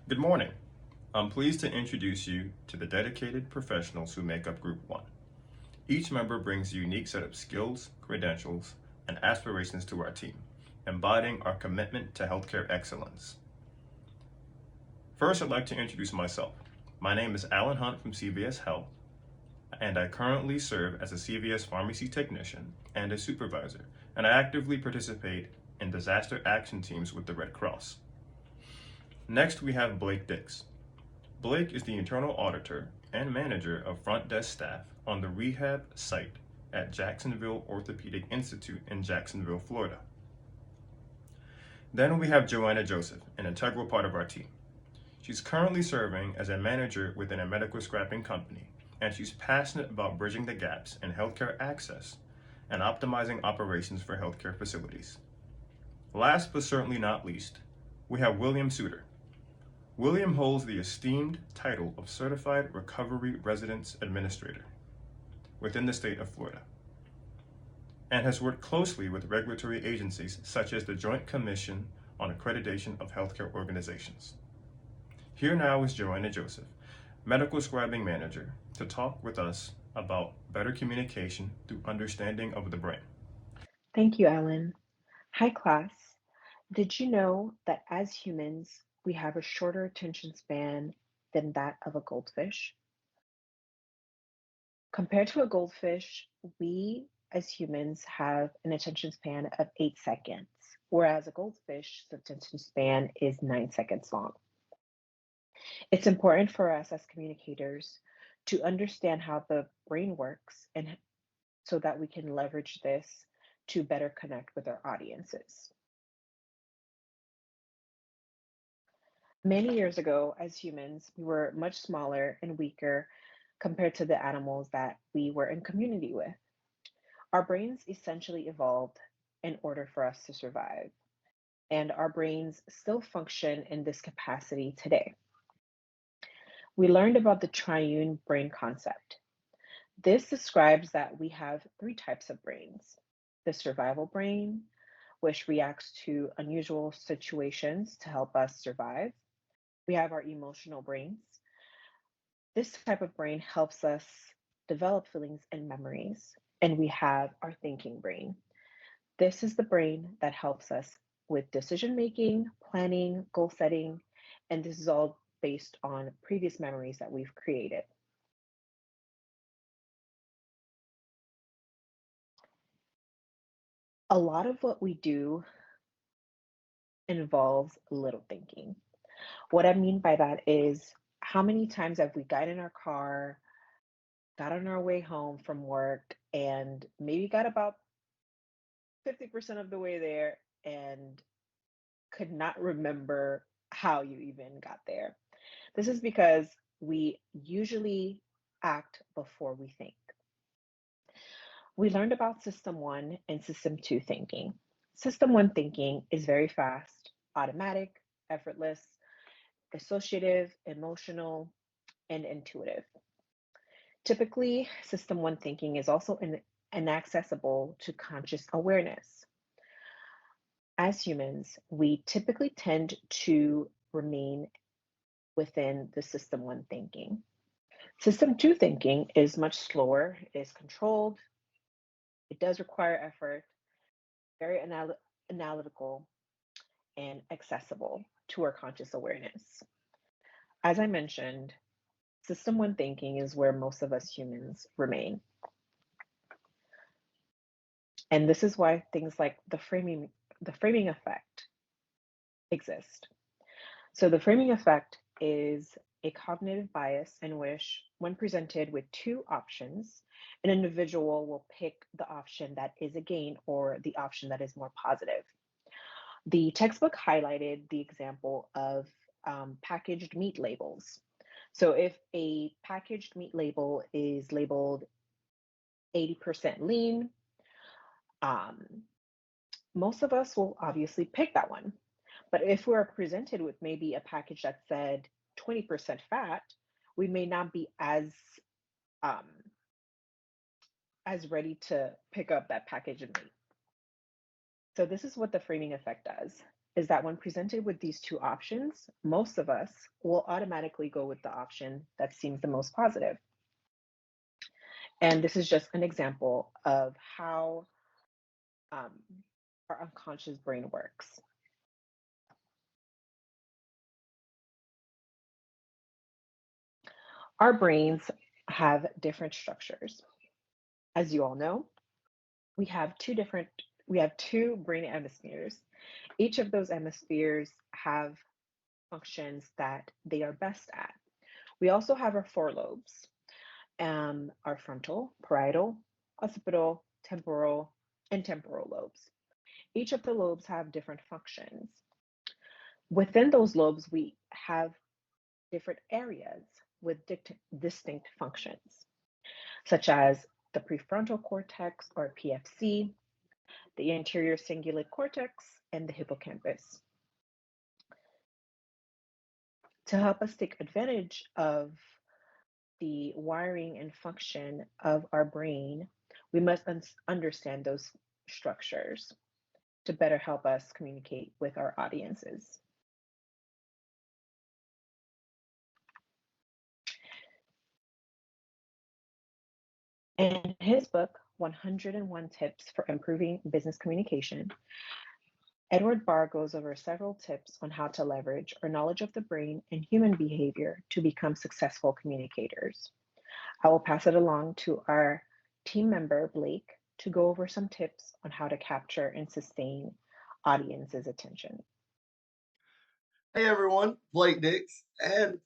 Good morning. I'm pleased to introduce you to the dedicated professionals who make up Group 1. Each member brings a unique set of skills, credentials, and aspirations to our team, embodying our commitment to healthcare excellence. First, I'd like to introduce myself. My name is Alan Hunt from CVS Health, and I currently serve as a CVS pharmacy technician and a supervisor, and I actively participate in disaster action teams with the Red Cross. Next, we have Blake Dix. Blake is the internal auditor and manager of front desk staff on the rehab site at Jacksonville Orthopedic Institute in Jacksonville, Florida. Then we have Joanna Joseph, an integral part of our team. She's currently serving as a manager within a medical scrapping company, and she's passionate about bridging the gaps in healthcare access and optimizing operations for healthcare facilities. Last but certainly not least, we have William Suter. William holds the esteemed title of Certified Recovery Residence Administrator within the state of Florida and has worked closely with regulatory agencies such as the Joint Commission on Accreditation of Healthcare Organizations. Here now is Joanna Joseph, Medical Scribing Manager, to talk with us about better communication through understanding of the brain. Thank you, Alan. Hi, class. Did you know that as humans, we have a shorter attention span than that of a goldfish? Compared to a goldfish, we as humans have an attention span of 8 seconds, whereas a goldfish's attention span is 9 seconds long. It's important for us as communicators to understand how the brain works and so that we can leverage this to better connect with our audiences. Many years ago, as humans, we were much smaller and weaker compared to the animals that we were in community with. Our brains essentially evolved in order for us to survive, and our brains still function in this capacity today. We learned about the triune brain concept. This describes that we have three types of brains: the survival brain, which reacts to unusual situations to help us survive. We have our emotional brains. This type of brain helps us develop feelings and memories. And we have our thinking brain. This is the brain that helps us with decision making, planning, goal setting, and this is all based on previous memories that we've created. A lot of what we do involves little thinking. What I mean by that is how many times have we got in our car, got on our way home from work, and maybe got about 50% of the way there and could not remember how you even got there. This is because we usually act before we think. We learned about System 1 and System 2 thinking. System 1 thinking is very fast, automatic, effortless, associative, emotional, and intuitive. Typically, System 1 thinking is also inaccessible to conscious awareness. As humans, we typically tend to remain within the System 1 thinking. System 2 thinking is much slower, it is controlled, it does require effort, very analytical, and accessible to our conscious awareness. As I mentioned, System 1 thinking is where most of us humans remain. And this is why things like the framing effect exist. So the framing effect is a cognitive bias in which, when presented with two options, an individual will pick the option that is a gain or the option that is more positive. The textbook highlighted the example of packaged meat labels. So if a packaged meat label is labeled 80% lean, um, most of us will obviously pick that one. But if we're presented with maybe a package that said 20% fat, we may not be um, as ready to pick up that package of meat. So this is what the framing effect does. is that when presented with these two options, most of us will automatically go with the option that seems the most positive. And this is just an example of how um, our unconscious brain works. Our brains have different structures. As you all know, we have we have two brain hemispheres. Each of those hemispheres have functions that they are best at. We also have our four lobes, our frontal, parietal, occipital, temporal, and temporal lobes. Each of the lobes have different functions. Within those lobes, we have different areas with distinct functions, such as the prefrontal cortex or PFC, the anterior cingulate cortex, and the hippocampus. To help us take advantage of the wiring and function of our brain, we must understand those structures to better help us communicate with our audiences. In his book, 101 Tips for Improving Business Communication, Edward Barr goes over several tips on how to leverage our knowledge of the brain and human behavior to become successful communicators. I will pass it along to our team member, Blake, to go over some tips on how to capture and sustain audience's attention. Hey everyone, Blake Dix, and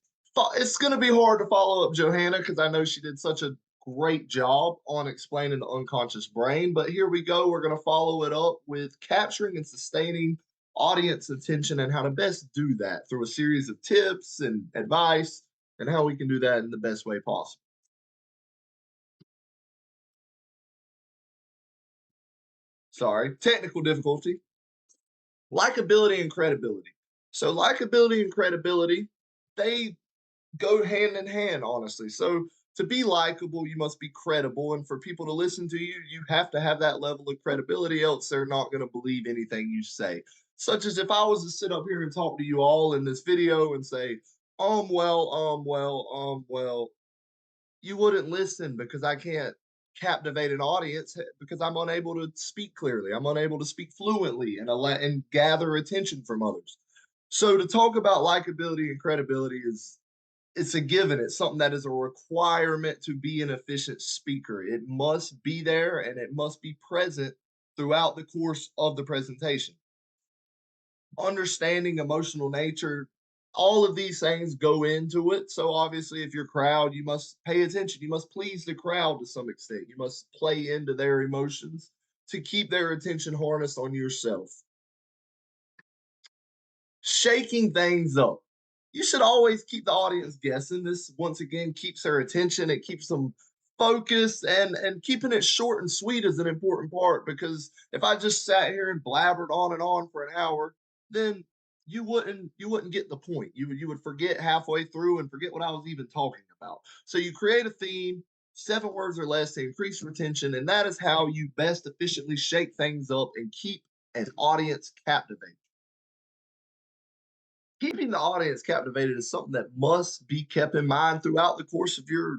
it's going to be hard to follow up Johanna because I know she did such a great job on explaining the unconscious brain. But here we go. We're going to follow it up with capturing and sustaining audience attention and how to best do that through a series of tips and advice and how we can do that in the best way possible. Sorry, technical difficulty. Likability and credibility. So, likability and credibility, they go hand in hand, honestly. So to be likable, you must be credible. And for people to listen to you, you have to have that level of credibility, else they're not going to believe anything you say. Such as if I was to sit up here and talk to you all in this video and say, well, you wouldn't listen because I can't captivate an audience because I'm unable to speak clearly. I'm unable to speak fluently and gather attention from others. So to talk about likability and credibility is it's a given. It's something that is a requirement to be an efficient speaker. It must be there and it must be present throughout the course of the presentation. Understanding emotional nature, all of these things go into it. So obviously, if you're crowd, you must pay attention. You must please the crowd to some extent. You must play into their emotions to keep their attention harnessed on yourself. Shaking things up. You should always keep the audience guessing. This once again keeps their attention. It keeps them focused and keeping it short and sweet is an important part because if I just sat here and blabbered on and on for an hour, then you wouldn't get the point. You would forget halfway through and forget what I was even talking about. So you create a theme, 7 words or less to increase retention, and that is how you best efficiently shake things up and keep an audience captivated. Keeping the audience captivated is something that must be kept in mind throughout the course of your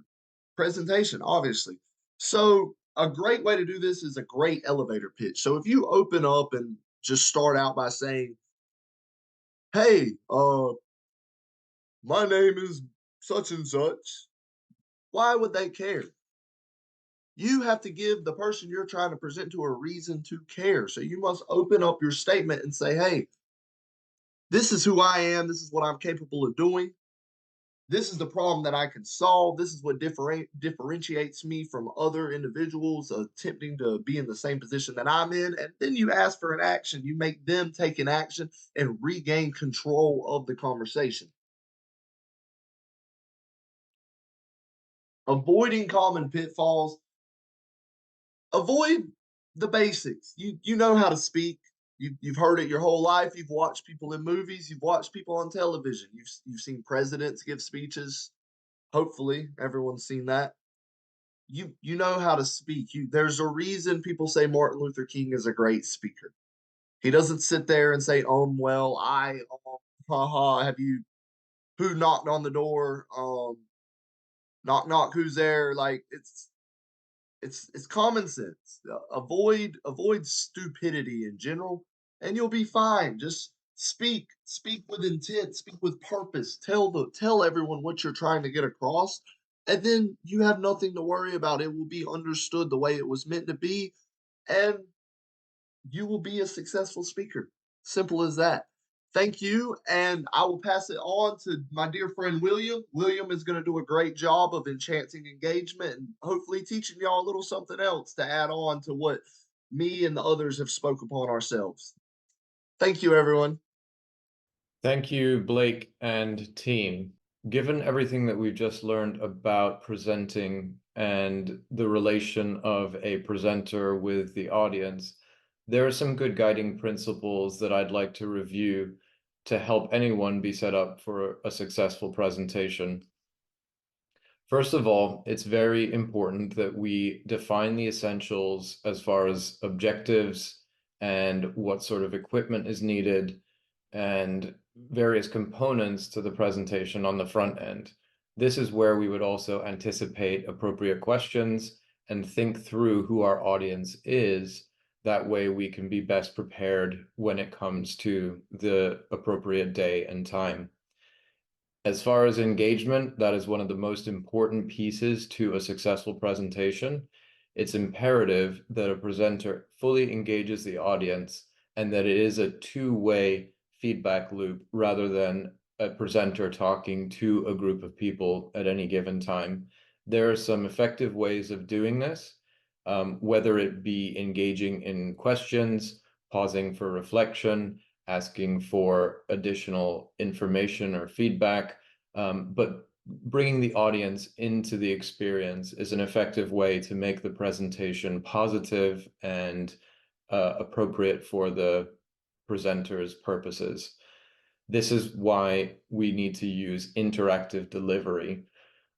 presentation, obviously. So, a great way to do this is a great elevator pitch. So, if you open up and just start out by saying, "Hey, my name is such and such," why would they care? You have to give the person you're trying to present to a reason to care. So, you must open up your statement and say, "Hey, this is who I am. This is what I'm capable of doing. This is the problem that I can solve. This is what differentiates me from other individuals attempting to be in the same position that I'm in." And then you ask for an action. You make them take an action and regain control of the conversation. Avoiding common pitfalls. Avoid the basics. You know how to speak. You've heard it your whole life. You've watched people in movies. You've watched people on television. You've seen presidents give speeches. Hopefully, everyone's seen that. You know how to speak. There's a reason people say Martin Luther King is a great speaker. He doesn't sit there and say, well, haha, who knocked on the door? Knock, knock, who's there? Like, it's common sense. Avoid stupidity in general, and you'll be fine. Just speak with intent, speak with purpose. Tell everyone what you're trying to get across, and then you have nothing to worry about. It will be understood the way it was meant to be, and you will be a successful speaker. Simple as that. Thank you, and I will pass it on to my dear friend William. William is going to do a great job of enchanting engagement and hopefully teaching y'all a little something else to add on to what me and the others have spoke upon ourselves. Thank you, everyone. Thank you, Blake and team. Given everything that we've just learned about presenting and the relation of a presenter with the audience, there are some good guiding principles that I'd like to review to help anyone be set up for a successful presentation. First of all, it's very important that we define the essentials as far as objectives and what sort of equipment is needed and various components to the presentation on the front end. This is where we would also anticipate appropriate questions and think through who our audience is. That way we can be best prepared when it comes to the appropriate day and time. As far as engagement, that is one of the most important pieces to a successful presentation. It's imperative that a presenter fully engages the audience and that it is a two-way feedback loop rather than a presenter talking to a group of people at any given time. There are some effective ways of doing this, whether it be engaging in questions, pausing for reflection, asking for additional information or feedback, but bringing the audience into the experience is an effective way to make the presentation positive and appropriate for the presenter's purposes. This is why we need to use interactive delivery.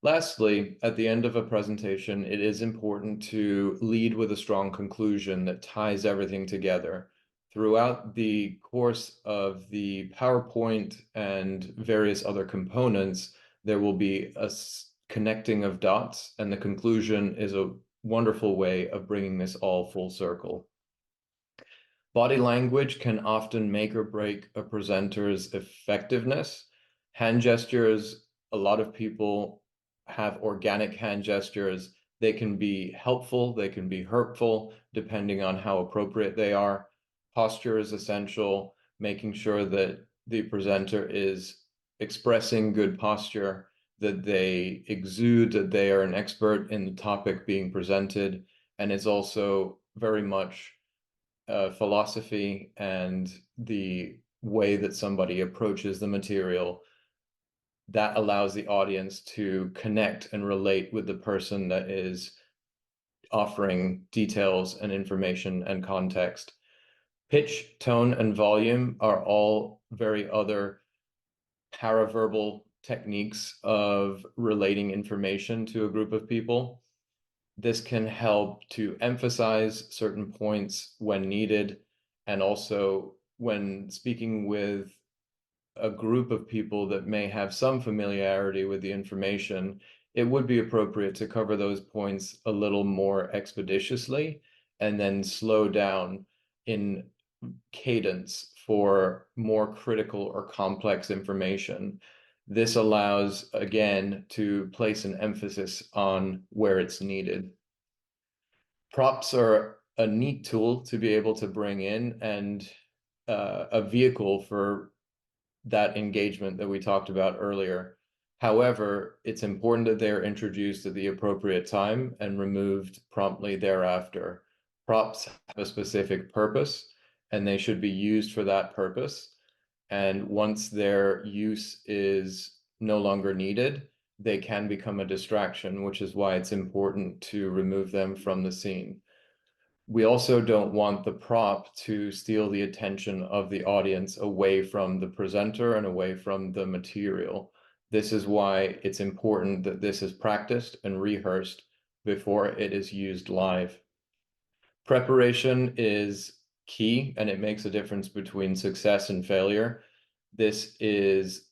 Lastly, at the end of a presentation, it is important to lead with a strong conclusion that ties everything together. Throughout the course of the PowerPoint and various other components, there will be a connecting of dots, and the conclusion is a wonderful way of bringing this all full circle. Body language can often make or break a presenter's effectiveness. Hand gestures, a lot of people have organic hand gestures. They can be helpful, they can be hurtful, depending on how appropriate they are. Posture is essential, making sure that the presenter is expressing good posture, that they exude that they are an expert in the topic being presented, and it's also very much philosophy and the way that somebody approaches the material that allows the audience to connect and relate with the person that is offering details and information and context. Pitch, tone, and volume are all very other paraverbal techniques of relating information to a group of people. This can help to emphasize certain points when needed, and also when speaking with a group of people that may have some familiarity with the information, it would be appropriate to cover those points a little more expeditiously and then slow down in cadence for more critical or complex information. This allows, again, to place an emphasis on where it's needed. Props are a neat tool to be able to bring in and a vehicle for that engagement that we talked about earlier. However, it's important that they're introduced at the appropriate time and removed promptly thereafter. Props have a specific purpose, and they should be used for that purpose. And once their use is no longer needed, they can become a distraction, which is why it's important to remove them from the scene. We also don't want the prop to steal the attention of the audience away from the presenter and away from the material. This is why it's important that this is practiced and rehearsed before it is used live. Preparation is key, and it makes a difference between success and failure. This is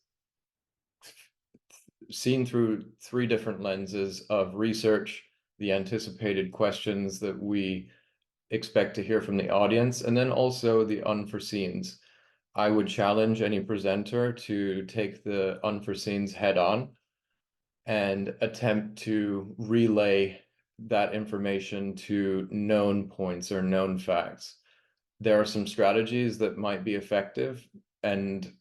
seen through 3 different lenses of research, the anticipated questions that we expect to hear from the audience, and then also the unforeseens. I would challenge any presenter to take the unforeseens head on and attempt to relay that information to known points or known facts. There are some strategies that might be effective, and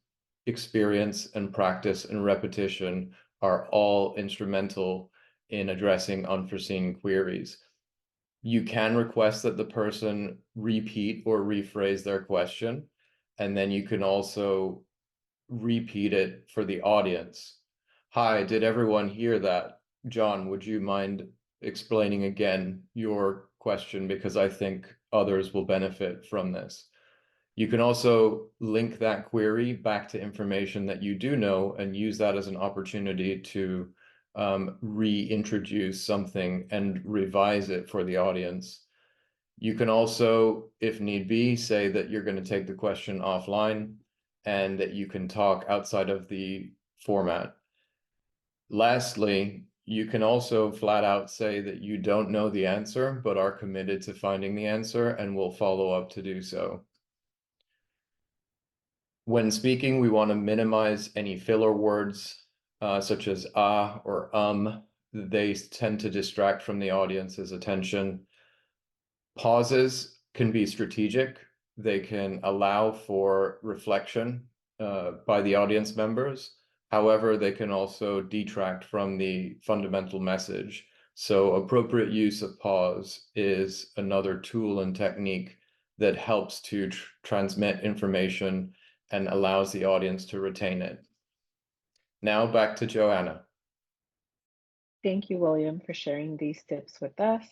experience and practice and repetition are all instrumental in addressing unforeseen queries. You can request that the person repeat or rephrase their question, and then you can also repeat it for the audience. Hi, did everyone hear that? John, would you mind explaining again your question, because I think others will benefit from this. You can also link that query back to information that you do know and use that as an opportunity to reintroduce something and revise it for the audience. You can also, if need be, say that you're going to take the question offline and that you can talk outside of the format. Lastly, you can also flat out say that you don't know the answer, but are committed to finding the answer and will follow up to do so. When speaking, we want to minimize any filler words, such as or They tend to distract from the audience's attention. Pauses can be strategic. They can allow for reflection by the audience members. However, they can also detract from the fundamental message. So appropriate use of pause is another tool and technique that helps to transmit information and allows the audience to retain it. Now back to Joanna. Thank you, William, for sharing these tips with us.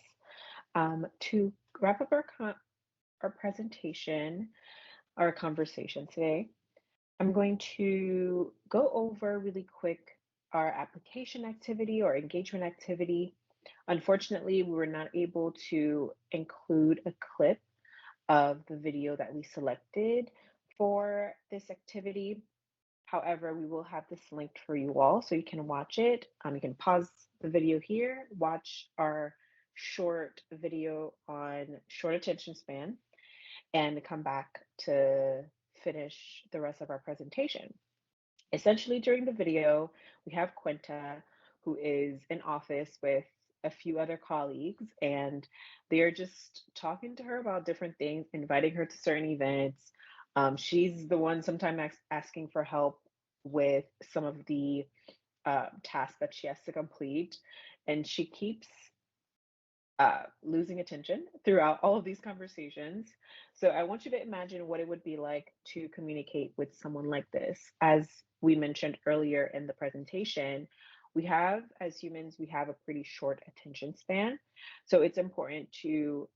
To wrap up our presentation, our conversation today, I'm going to go over really quick our application activity or engagement activity. Unfortunately, we were not able to include a clip of the video that we selected for this activity. However, we will have this linked for you all so you can watch it. You can pause the video here, watch our short video on short attention span, and come back to finish the rest of our presentation. Essentially, during the video, we have Quinta, who is in office with a few other colleagues, and they are just talking to her about different things, inviting her to certain events. She's the one sometimes asking for help with some of the tasks that she has to complete, and she keeps losing attention throughout all of these conversations. So I want you to imagine what it would be like to communicate with someone like this. As we mentioned earlier in the presentation, as humans, we have a pretty short attention span. So it's important to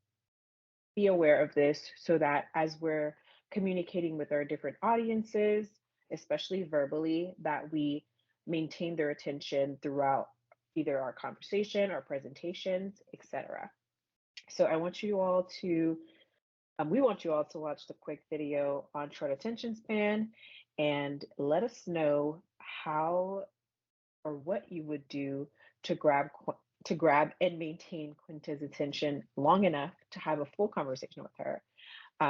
be aware of this so that as we're communicating with our different audiences, especially verbally, that we maintain their attention throughout either our conversation or presentations, etc. So we want you all to watch the quick video on short attention span and let us know how or what you would do to grab and maintain Quinta's attention long enough to have a full conversation with her,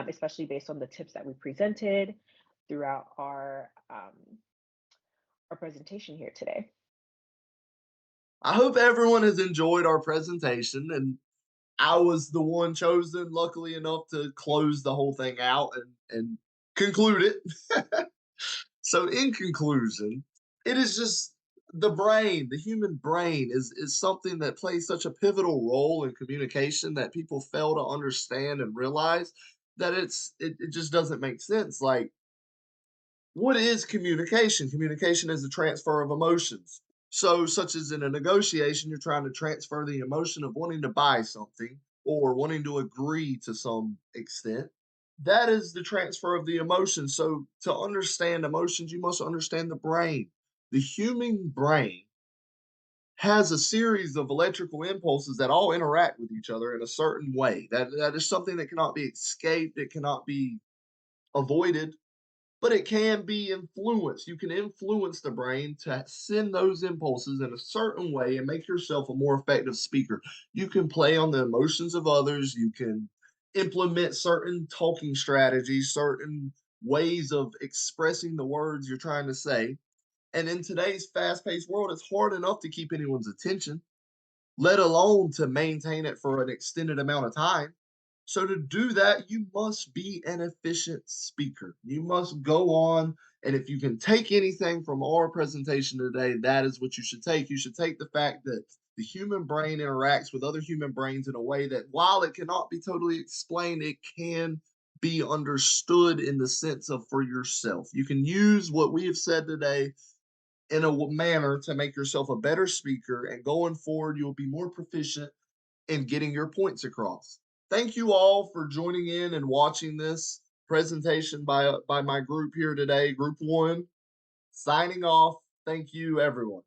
especially based on the tips that we presented throughout our presentation here today. I hope everyone has enjoyed our presentation, and I was the one chosen, luckily enough, to close the whole thing out and conclude it. So, in conclusion, it is just the brain, the human brain is something that plays such a pivotal role in communication that people fail to understand and realize that it just doesn't make sense. Like, what is communication? Communication is the transfer of emotions. So, such as in a negotiation, you're trying to transfer the emotion of wanting to buy something or wanting to agree to some extent. That is the transfer of the emotion. So, to understand emotions, you must understand the brain. The human brain has a series of electrical impulses that all interact with each other in a certain way. That is something that cannot be escaped, it cannot be avoided, but it can be influenced. You can influence the brain to send those impulses in a certain way and make yourself a more effective speaker. You can play on the emotions of others. You can implement certain talking strategies, certain ways of expressing the words you're trying to say. And in today's fast paced world, it's hard enough to keep anyone's attention, let alone to maintain it for an extended amount of time. So to do that, you must be an efficient speaker. You must go on, and if you can take anything from our presentation today, that is what you should take. You should take the fact that the human brain interacts with other human brains in a way that, while it cannot be totally explained, it can be understood in the sense of for yourself. You can use what we have said today in a manner to make yourself a better speaker, and going forward, you'll be more proficient in getting your points across. Thank you all for joining in and watching this presentation by my group here today, Group 1. Signing off. Thank you, everyone.